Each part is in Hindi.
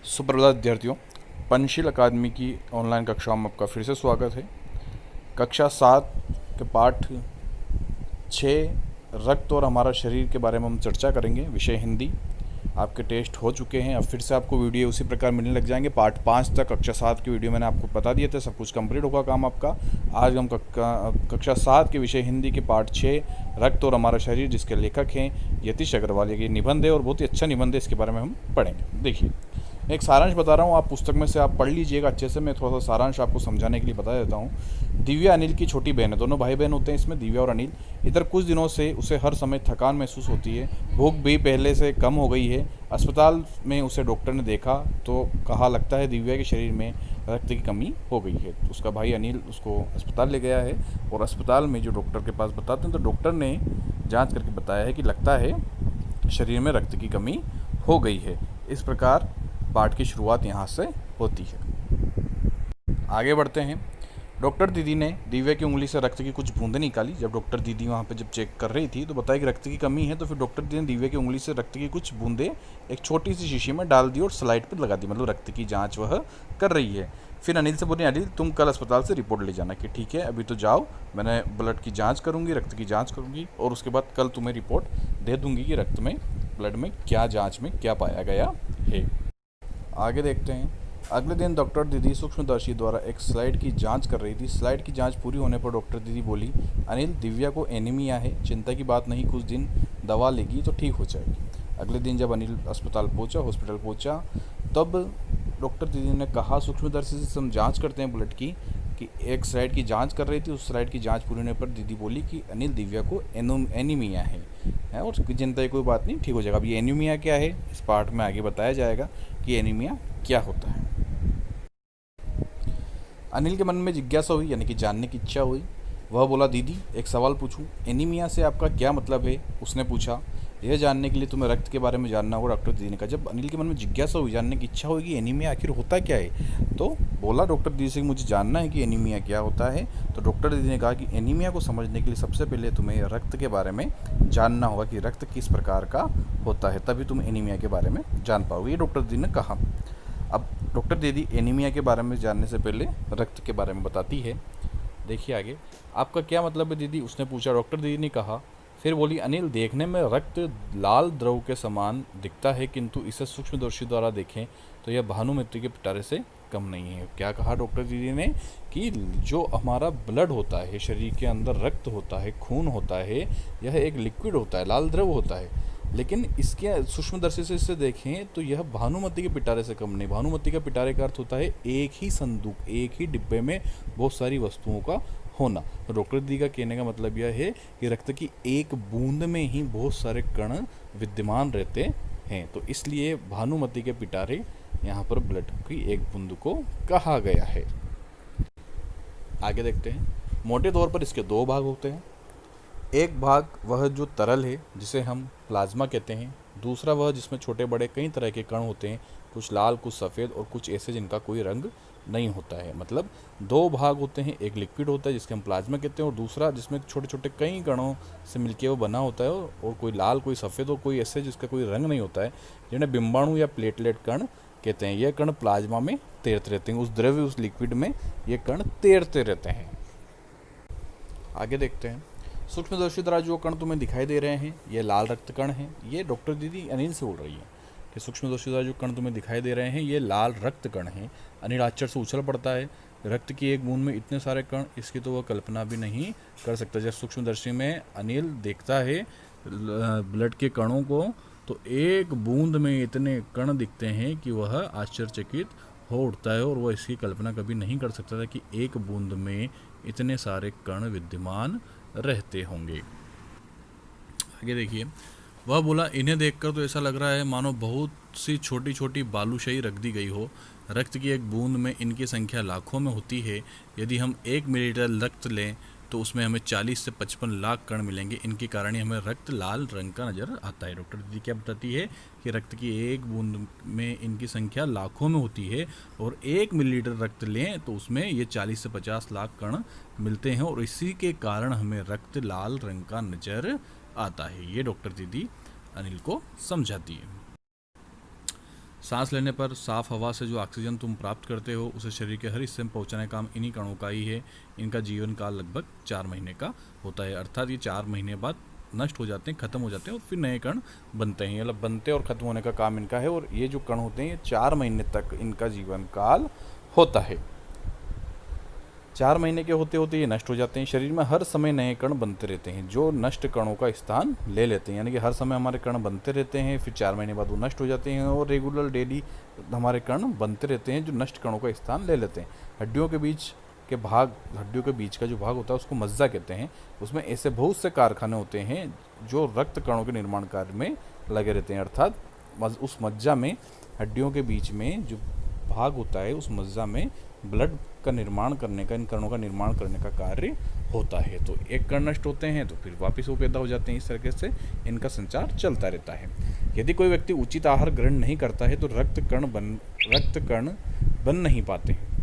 सुप्रभात विद्यार्थियों, पंचशील अकादमी की ऑनलाइन कक्षाओं में आपका फिर से स्वागत है। कक्षा 7 के पाठ 6 रक्त और हमारा शरीर के बारे में हम चर्चा करेंगे। विषय हिंदी। आपके टेस्ट हो चुके हैं, अब फिर से आपको वीडियो उसी प्रकार मिलने लग जाएंगे। पार्ट 5 तक कक्षा 7 की वीडियो मैंने आपको बता दिए थे, सब कुछ कंप्लीट होगा काम आपका। आज हम कक्षा 7 के विषय हिंदी के पार्ट 6 रक्त और हमारा शरीर, जिसके लेखक हैं यतीश अग्रवाल। ये निबंध है और बहुत ही अच्छा निबंध है, इसके बारे में हम पढ़ेंगे। देखिए, एक सारांश बता रहा हूँ, आप पुस्तक में से आप पढ़ लीजिएगा अच्छे से। मैं थोड़ा सा सारांश आपको समझाने के लिए बता देता हूँ। दिव्या अनिल की छोटी बहन है, दोनों भाई बहन होते हैं इसमें, दिव्या और अनिल। इधर कुछ दिनों से उसे हर समय थकान महसूस होती है, भूख भी पहले से कम हो गई है। अस्पताल में उसे डॉक्टर ने देखा तो कहा लगता है दिव्या के शरीर में रक्त की कमी हो गई है। तो उसका भाई अनिल उसको अस्पताल ले गया है और अस्पताल में जो डॉक्टर के पास बताते हैं तो डॉक्टर ने जाँच करके बताया है कि लगता है शरीर में रक्त की कमी हो गई है। इस प्रकार पाठ की शुरुआत यहाँ से होती है। आगे बढ़ते हैं। डॉक्टर दीदी ने दिव्या की उंगली से रक्त की कुछ बूंदें निकाली। जब डॉक्टर दीदी वहाँ पे जब चेक कर रही थी तो बताया कि रक्त की कमी है, तो फिर डॉक्टर दीदी ने दिव्या की उंगली से रक्त की कुछ बूंदें एक छोटी सी शीशी में डाल दी और स्लाइड पर लगा दी, मतलब रक्त की जाँच वह कर रही है। फिर अनिल से बोली, अनिल तुम कल अस्पताल से रिपोर्ट ले जाना कि ठीक है, अभी तो जाओ, मैंने ब्लड की जाँच करूँगी, रक्त की जाँच करूँगी और उसके बाद कल तुम्हें रिपोर्ट दे दूँगी कि रक्त में, ब्लड में क्या जाँच में क्या पाया गया है। आगे देखते हैं। अगले दिन डॉक्टर दीदी सूक्ष्मदर्शी द्वारा एक स्लाइड की जांच कर रही थी। स्लाइड की जांच पूरी होने पर डॉक्टर दीदी बोली, अनिल दिव्या को एनीमिया है, चिंता की बात नहीं, कुछ दिन दवा लेगी तो ठीक हो जाएगी। अगले दिन जब अनिल हॉस्पिटल पहुंचा तब डॉक्टर दीदी ने कहा, सूक्ष्मदर्शी से हम जाँच करते हैं ब्लड की, कि एक स्लाइड की जांच कर रही थी। उस स्लाइड की जांच पूरी होने पर दीदी बोली कि अनिल दिव्या को एनीमिया है और चिंता की कोई बात नहीं, ठीक हो जाएगा। अब ये एनीमिया क्या है इस पार्ट में आगे बताया जाएगा कि एनीमिया क्या होता है। अनिल के मन में जिज्ञासा हुई, यानी कि जानने की इच्छा हुई। वह बोला, दीदी एक सवाल पूछूं, एनीमिया से आपका क्या मतलब है? उसने पूछा। यह जानने के लिए तुम्हें रक्त के बारे में जानना होगा, डॉक्टर दीदी ने कहा। जब अनिल के मन में जिज्ञासा हुई, जानने की इच्छा हुई कि एनीमिया आखिर होता क्या है, तो बोला डॉक्टर दीदी से मुझे जानना है कि एनीमिया क्या होता है। तो डॉक्टर दीदी ने कहा कि एनीमिया को समझने के लिए सबसे पहले तुम्हें रक्त के बारे में जानना होगा कि रक्त किस प्रकार का होता है, तभी तुम एनीमिया के बारे में जान पाओगे, ये डॉक्टर दीदी ने कहा। अब डॉक्टर दीदी एनीमिया के बारे में जानने से पहले रक्त के बारे में बताती है। देखिए आगे, आपका क्या मतलब है दीदी? उसने पूछा। डॉक्टर दीदी ने कहा, फिर बोली, अनिल देखने में रक्त लाल द्रव के समान दिखता है, किंतु इसे सूक्ष्मदर्शी द्वारा देखें तो यह भानुमति के पिटारे से कम नहीं है। क्या कहा डॉक्टर दीदी ने कि जो हमारा ब्लड होता है, शरीर के अंदर रक्त होता है, खून होता है, यह एक लिक्विड होता है, लाल द्रव होता है, लेकिन इसके सूक्ष्मदर्शी से इसे देखें तो यह भानुमति के पिटारे से कम नहीं। भानुमति का पिटारे का अर्थ होता है एक ही संदूक, एक ही डिब्बे में बहुत सारी वस्तुओं का होना। तो डॉक्टर दी का कहने का मतलब यह है कि रक्त की एक बूंद में ही बहुत सारे कण विद्यमान रहते हैं, तो इसलिए भानुमति के पिटारे यहाँ पर ब्लड की एक बूंद को कहा गया है। आगे देखते हैं। मोटे तौर पर इसके दो भाग होते हैं। एक भाग वह जो तरल है जिसे हम प्लाज्मा कहते हैं, दूसरा वह जिसमें छोटे बड़े कई तरह के कण होते हैं, कुछ लाल, कुछ सफ़ेद और कुछ ऐसे जिनका कोई रंग नहीं होता है। मतलब दो भाग होते हैं, एक लिक्विड होता है जिसके हम प्लाज्मा कहते हैं और दूसरा जिसमें छोटे छोटे कई कणों से मिलकर वो बना होता है और कोई लाल, कोई सफ़ेद और कोई ऐसे जिसका कोई रंग नहीं होता है, जिन्हें बिंबाणु या प्लेटलेट कण कहते हैं। ये कण प्लाज्मा में तैरते रहते हैं, उस द्रव्य, उस लिक्विड में ये कण तैरते रहते हैं। आगे देखते हैं। सूक्ष्मदर्शी द्वारा जो कण तुम्हें दिखाई दे रहे हैं ये लाल रक्त कण हैं। ये डॉक्टर दीदी अनिल से बोल रही है कि सूक्ष्मदर्शी द्वारा जो कण तुम्हें दिखाई दे रहे हैं ये लाल रक्त कण हैं। अनिल आश्चर्य से उछल पड़ता है, रक्त की एक बूंद में इतने सारे कण, इसकी तो वह कल्पना भी नहीं कर सकता। जब सूक्ष्मदर्शी में अनिल देखता है ब्लड के कणों को तो एक बूंद में इतने कण दिखते हैं कि वह आश्चर्यचकित हो उठता है और वह इसकी कल्पना कभी नहीं कर सकता था कि एक बूंद में इतने सारे कण विद्यमान रहते होंगे। आगे देखिए, वह बोला, इन्हें देखकर तो ऐसा लग रहा है मानो बहुत सी छोटी छोटी बालूशाही रख दी गई हो। रक्त की एक बूंद में इनकी संख्या लाखों में होती है। यदि हम 1 मिलीलीटर रक्त लें तो उसमें हमें 40 से 55 लाख कण मिलेंगे। इनके कारण ही हमें रक्त लाल रंग का नज़र आता है। डॉक्टर दीदी क्या बताती है कि रक्त की एक बूंद में इनकी संख्या लाखों में होती है और 1 मिलीलीटर रक्त लें तो उसमें ये 40 से 50 लाख कण मिलते हैं और इसी के कारण हमें रक्त लाल रंग का नज़र आता है। ये डॉक्टर दीदी अनिल को समझाती है। सांस लेने पर साफ हवा से जो ऑक्सीजन तुम प्राप्त करते हो उसे शरीर के हर हिस्से में पहुंचाने का काम इन्हीं कणों का ही है। इनका जीवन काल लगभग 4 महीने का होता है, अर्थात ये 4 महीने बाद नष्ट हो जाते हैं, खत्म हो जाते हैं और फिर नए कण बनते हैं। मतलब बनते और खत्म होने का काम इनका है। और ये जो कण होते हैं ये 4 महीने तक इनका जीवन काल होता है। 4 महीने के होते होते ये नष्ट हो जाते हैं। शरीर में हर समय नए कण बनते रहते हैं जो नष्ट कणों का स्थान ले लेते हैं। यानी कि हर समय हमारे कण बनते रहते हैं, फिर 4 महीने बाद वो नष्ट हो जाते हैं और रेगुलर डेली हमारे कण बनते रहते हैं जो नष्ट कणों का स्थान ले लेते हैं। हड्डियों के बीच का जो भाग होता है उसको मज्जा कहते हैं। उसमें ऐसे बहुत से कारखाने होते हैं जो रक्त कणों के निर्माण कार्य में लगे रहते हैं। अर्थात उस मज्जा में, हड्डियों के बीच में जो भाग होता है उस मज्जा में ब्लड का निर्माण करने का, इन कणों का निर्माण करने का कार्य होता है। तो एक कण नष्ट होते हैं तो फिर वापस वो पैदा हो जाते हैं। इस तरीके से इनका संचार चलता रहता है। यदि कोई व्यक्ति उचित आहार ग्रहण नहीं करता है तो रक्त कण बन नहीं पाते हैं।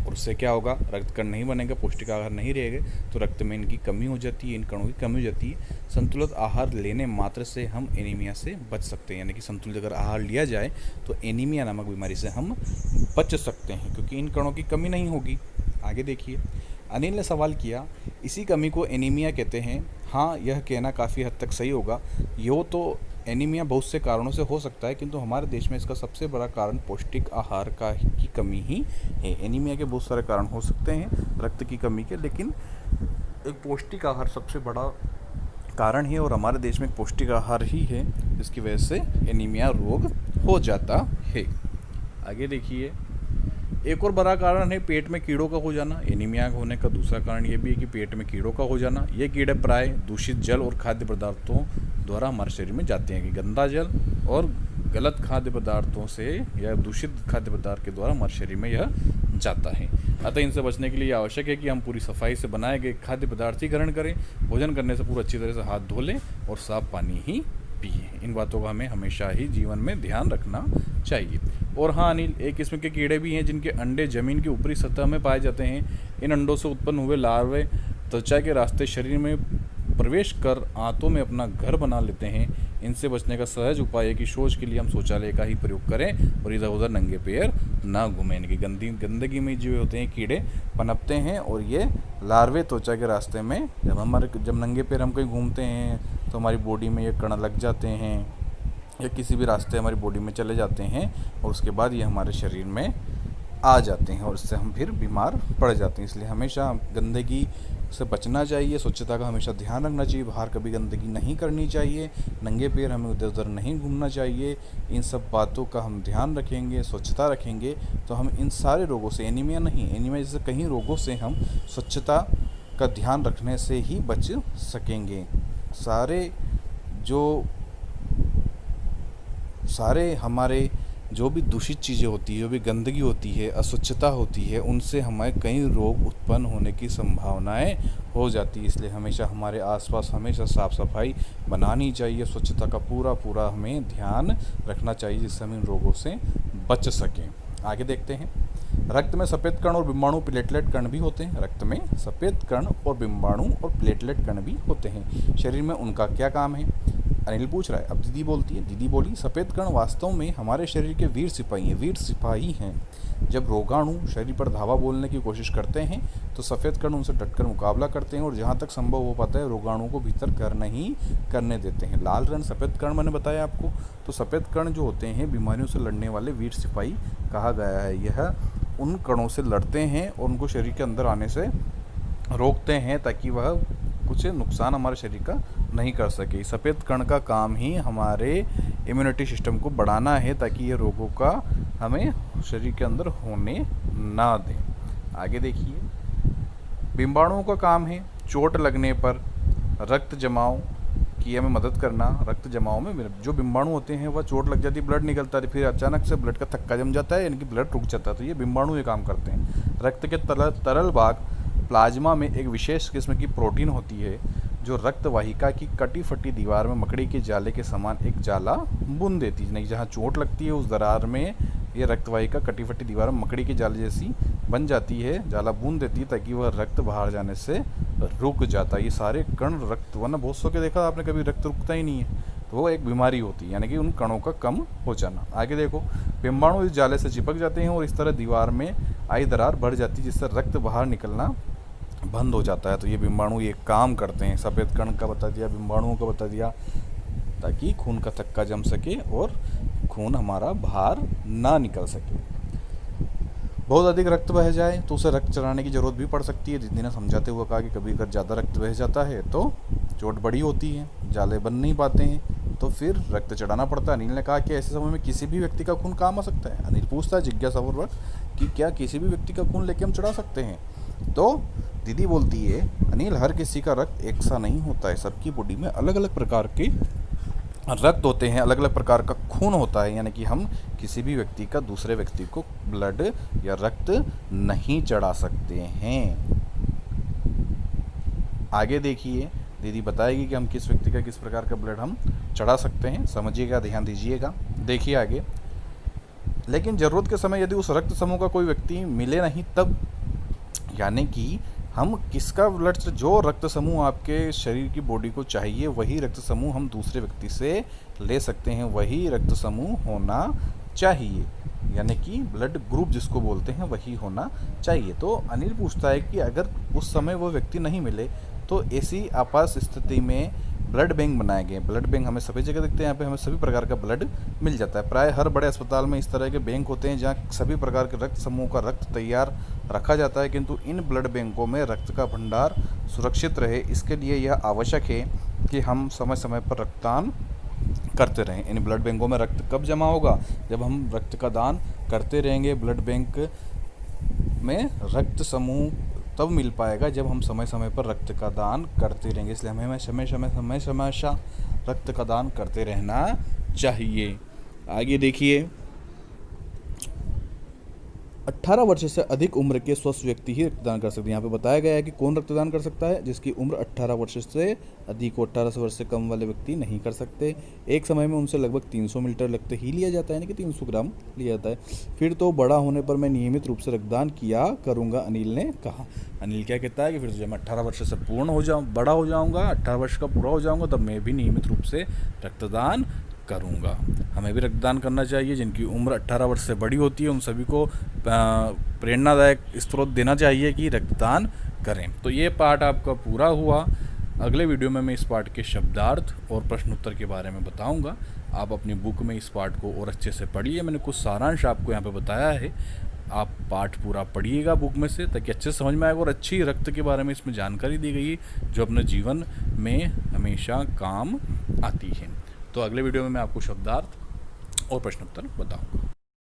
और उससे क्या होगा, रक्त कण नहीं बनेगा, पौष्टिक आहार नहीं रहेगा तो रक्त में इनकी कमी हो जाती है, इन कणों की कमी हो जाती है। संतुलित आहार लेने मात्र से हम एनीमिया से बच सकते हैं। यानी कि संतुलित अगर आहार लिया जाए तो एनीमिया नामक बीमारी से हम बच सकते हैं क्योंकि इन कणों की कमी नहीं होगी। आगे देखिए, अनिल ने सवाल किया, इसी कमी को एनीमिया कहते हैं। हाँ, यह कहना काफ़ी हद तक सही होगा। यो तो एनीमिया बहुत से कारणों से हो सकता है किंतु हमारे देश में इसका सबसे बड़ा कारण पौष्टिक आहार की कमी ही है। एनीमिया के बहुत सारे कारण हो सकते हैं रक्त की कमी के, लेकिन एक पौष्टिक आहार सबसे बड़ा कारण है और हमारे देश में पौष्टिक आहार ही है जिसकी वजह से एनीमिया रोग हो जाता है। आगे देखिए, एक और बड़ा कारण है पेट में कीड़ों का हो जाना। एनीमिया होने का दूसरा कारण ये भी है कि पेट में कीड़ों का हो जाना। ये कीड़े प्राय दूषित जल और खाद्य पदार्थों द्वारा हमारे शरीर में जाते हैं कि गंदा जल और गलत खाद्य पदार्थों से या दूषित खाद्य पदार्थ के द्वारा हमारे शरीर में यह जाता है। अतः इनसे बचने के लिए आवश्यक है कि हम पूरी सफाई से बनाए गए खाद्य पदार्थ ही ग्रहण करें, भोजन करने से पूरा अच्छी तरह से हाथ धो लें और साफ पानी ही पिए। इन बातों का हमें हमेशा ही जीवन में ध्यान रखना चाहिए। और हाँ अनिल, एक किस्म के कीड़े भी हैं जिनके अंडे जमीन की ऊपरी सतह में पाए जाते हैं। इन अंडों से उत्पन्न हुए लार्वे त्वचा के रास्ते शरीर में प्रवेश कर आंतों में अपना घर बना लेते हैं। इनसे बचने का सहज उपाय है कि शौच के लिए हम शौचालय का ही प्रयोग करें और इधर उधर नंगे पैर ना घूमें। इनकी गंदगी में जो होते हैं कीड़े पनपते हैं और ये लार्वे त्वचा के रास्ते में जब नंगे पैर हम कहीं घूमते हैं तो हमारी बॉडी में ये कण लग जाते हैं या किसी भी रास्ते हमारी बॉडी में चले जाते हैं और उसके बाद ये हमारे शरीर में आ जाते हैं और इससे हम फिर बीमार पड़ जाते हैं। इसलिए हमेशा गंदगी से बचना चाहिए, स्वच्छता का हमेशा ध्यान रखना चाहिए, बाहर कभी गंदगी नहीं करनी चाहिए, नंगे पैर हमें इधर उधर नहीं घूमना चाहिए। इन सब बातों का हम ध्यान रखेंगे, स्वच्छता रखेंगे तो हम इन सारे रोगों से, एनीमिया नहीं, एनीमिया जैसे कई रोगों से हम स्वच्छता का ध्यान रखने से ही बच सकेंगे। सारे हमारे जो भी दूषित चीज़ें होती है, जो भी गंदगी होती है, अस्वच्छता होती है, उनसे हमें कई रोग उत्पन्न होने की संभावनाएं हो जाती है। इसलिए हमेशा हमारे आसपास हमेशा साफ़ सफाई बनानी चाहिए, स्वच्छता का पूरा हमें ध्यान रखना चाहिए जिससे हम इन रोगों से बच सकें। आगे देखते हैं, रक्त में सफ़ेद कण और बिम्बाणु प्लेटलेट कण भी होते हैं। रक्त में सफ़ेद कण और बिम्बाणु और प्लेटलेट कण भी होते हैं। शरीर में उनका क्या काम है, अनिल पूछ रहा है। अब दीदी बोलती है, दीदी बोली, सफ़ेद कण वास्तव में हमारे शरीर के वीर सिपाही हैं। जब रोगाणु शरीर पर धावा बोलने की कोशिश करते हैं तो सफ़ेद कण उनसे डटकर मुकाबला करते हैं और जहाँ तक संभव हो पाता है रोगाणु को भीतर घर नहीं करने देते हैं। लाल रंग सफ़ेद कण मैंने बताया आपको, तो सफ़ेद कण जो होते हैं बीमारियों से लड़ने वाले वीर सिपाही कहा गया है। यह उन कणों से लड़ते हैं और उनको शरीर के अंदर आने से रोकते हैं ताकि वह कुछ नुकसान हमारे शरीर का नहीं कर सके। सफ़ेद कण का काम ही हमारे इम्यूनिटी सिस्टम को बढ़ाना है ताकि ये रोगों का हमें शरीर के अंदर होने ना दें। आगे देखिए, बिम्बाणुओं का काम है चोट लगने पर रक्त जमाव की हमें मदद करना। रक्त जमाव में जो बिम्बाणु होते हैं वह चोट लग जाती है, ब्लड निकलता है, फिर अचानक से ब्लड का थक्का जम जाता है, यानी कि ब्लड रुक जाता है, तो ये बिम्बाणु ये काम करते हैं। रक्त के तरल भाग प्लाज्मा में एक विशेष किस्म की प्रोटीन होती है जो रक्त वाहिका की कटी फटी दीवार में मकड़ी के जाले के समान एक जाला बुन देती है। नहीं, जहाँ चोट लगती है उस दरार में ये रक्त वाहिका कटी फटी दीवार में मकड़ी के जाले जैसी बन जाती है, जाला बुन देती है ताकि वह रक्त बाहर जाने से रुक जाता है। ये सारे कण रक्त, वरना बहुत सौ के देखा आपने कभी रक्त रुकता ही नहीं है, वो एक बीमारी होती है, यानी कि उन कणों का कम हो जाना। आगे देखो, बिंबाणु इस जाले से चिपक जाते हैं और इस तरह दीवार में आई दरार बढ़ जाती है, जिससे रक्त बाहर निकलना बंद हो जाता है। तो ये बिंबाणु ये काम करते हैं, सफ़ेद कण का बता दिया, बिंबाणुओं का बता दिया, ताकि खून का थक्का जम सके और खून हमारा बाहर ना निकल सके। बहुत अधिक रक्त बह जाए तो उसे रक्त चढ़ाने की ज़रूरत भी पड़ सकती है। दीदी ने समझाते हुए कहा कि कभी अगर ज़्यादा रक्त बह जाता है तो चोट बड़ी होती है, जाले बन नहीं पाते हैं, तो फिर रक्त चढ़ाना पड़ता है। अनिल ने कहा कि ऐसे समय में किसी भी व्यक्ति का खून काम आ सकता है। अनिल पूछता है जिज्ञासापूर्वक कि क्या किसी भी व्यक्ति का खून लेके हम चढ़ा सकते हैं? तो दीदी बोलती है, अनिल, हर किसी का रक्त एक सा नहीं होता है, सबकी बॉडी में अलग अलग प्रकार के रक्त होते हैं, अलग अलग प्रकार का खून होता है, यानी कि हम किसी भी व्यक्ति का दूसरे व्यक्ति को ब्लड या रक्त नहीं चढ़ा सकते हैं। आगे देखिए, दीदी बताएगी कि हम किस व्यक्ति का किस प्रकार का ब्लड हम चढ़ा सकते हैं। समझिएगा, ध्यान दीजिएगा। देखिए आगे, लेकिन ज़रूरत के समय यदि उस रक्त समूह का कोई व्यक्ति मिले नहीं तब, यानी कि हम किसका ब्लड, जो रक्त समूह आपके शरीर की बॉडी को चाहिए वही रक्त समूह हम दूसरे व्यक्ति से ले सकते हैं, वही रक्त समूह होना चाहिए, यानी कि ब्लड ग्रुप जिसको बोलते हैं वही होना चाहिए। तो अनिल पूछता है कि अगर उस समय वो व्यक्ति नहीं मिले तो ऐसी आपात स्थिति में ब्लड बैंक बनाए गए। ब्लड बैंक हमें सभी जगह दिखते हैं, यहाँ पे हमें सभी प्रकार का ब्लड मिल जाता है। प्राय हर बड़े अस्पताल में इस तरह के बैंक होते हैं जहाँ सभी प्रकार के रक्त समूह का रक्त तैयार रखा जाता है, किंतु इन ब्लड बैंकों में रक्त का भंडार सुरक्षित रहे, इसके लिए यह आवश्यक है कि हम समय समय पर रक्तदान करते रहें। इन ब्लड बैंकों में रक्त कब जमा होगा? जब हम रक्त का दान करते रहेंगे। ब्लड बैंक में रक्त समूह तब मिल पाएगा जब हम समय समय पर रक्त का दान करते रहेंगे, इसलिए हमें समय रक्त का दान करते रहना चाहिए। आगे देखिए, 18 वर्ष से अधिक उम्र के स्वस्थ व्यक्ति ही रक्तदान कर सकते हैं। यहाँ पे बताया गया है कि कौन रक्तदान कर सकता है, जिसकी उम्र 18 वर्ष से अधिक हो। 18 वर्ष से कम वाले व्यक्ति नहीं कर सकते। एक समय में उनसे लगभग 300 मिलीलीटर रक्त ही लिया जाता है, यानी कि 300 ग्राम लिया जाता है। फिर तो बड़ा होने पर मैं नियमित रूप से रक्तदान किया करूँगा, अनिल ने कहा। अनिल क्या कहता है कि फिर जब मैं 18 वर्ष से बड़ा हो जाऊँगा, 18 वर्ष का पूरा हो जाऊँगा, तब मैं भी नियमित रूप से रक्तदान करूँगा। हमें भी रक्तदान करना चाहिए। जिनकी उम्र 18 वर्ष से बड़ी होती है उन सभी को प्रेरणादायक स्रोत देना चाहिए कि रक्तदान करें। तो ये पार्ट आपका पूरा हुआ। अगले वीडियो में मैं इस पार्ट के शब्दार्थ और प्रश्न उत्तर के बारे में बताऊंगा। आप अपनी बुक में इस पार्ट को और अच्छे से पढ़िए। मैंने कुछ सारांश आपको यहाँ पे बताया है, आप पार्ट पूरा पढ़िएगा बुक में से, ताकि अच्छे से समझ में आएगा। और अच्छी रक्त के बारे में इसमें जानकारी दी गई है जो अपने जीवन में हमेशा काम आती है। तो अगले वीडियो में मैं आपको शब्दार्थ और प्रश्न उत्तर बताऊंगा।